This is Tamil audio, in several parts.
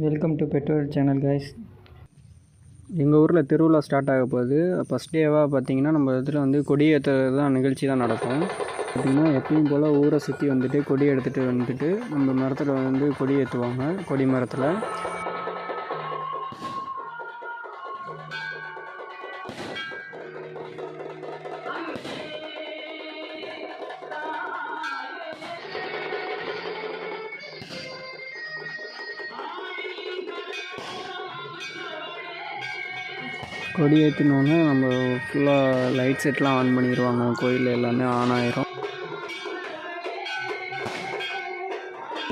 Welcome to petrol channel guys. எங்கள் ஊரில் திருவிழா ஸ்டார்ட் ஆக போகுது. ஃபஸ்ட் டேவாக பார்த்தீங்கன்னா நம்ம இதில் வந்து கொடி ஏற்றுறது தான் நிகழ்ச்சி தான் நடக்கும். பார்த்திங்கன்னா எப்பயும் போல் ஊரை சுற்றி வந்துட்டு கொடி எடுத்துகிட்டு வந்துட்டு நம்ம மரத்தில் வந்து கொடி ஏற்றுவாங்க. கொடி மரத்தில் கொடி ஏற்றினோன்னே நம்ம ஃபுல்லாக லைட் செட்லாம் ஆன் பண்ணிடுவாங்க. கோயில் எல்லாமே ஆன் ஆயிரும்.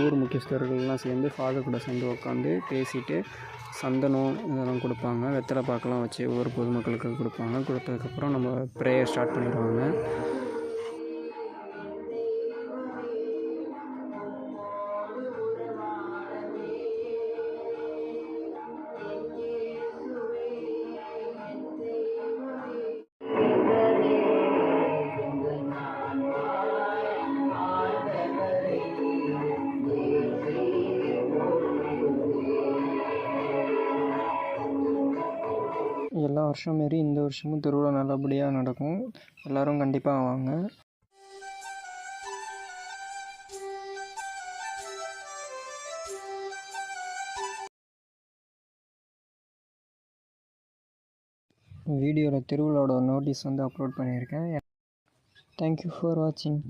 ஊர் முக்கியஸ்தர்கள்லாம் சேர்ந்து ஃபாதர் கூட சேர்ந்து உட்காந்து பேசிட்டு சந்தனம் இதெல்லாம் கொடுப்பாங்க. வெத்தலை பாக்கெல்லாம் வச்சு ஒவ்வொரு பொதுமக்களுக்கு கொடுப்பாங்க. கொடுத்ததுக்கப்புறம் நம்ம ப்ரேயர் ஸ்டார்ட் பண்ணிடுவாங்க. எல்லா வருஷம் மாரி இந்த வருஷமும் திருவிழா நல்லபடியாக நடக்கும். எல்லோரும் கண்டிப்பாக வாங்க. வீடியோவில் திருவிழாவோட நோட்டீஸ் வந்து அப்லோட் பண்ணியிருக்கேன். தேங்க்யூ ஃபார் வாட்சிங்.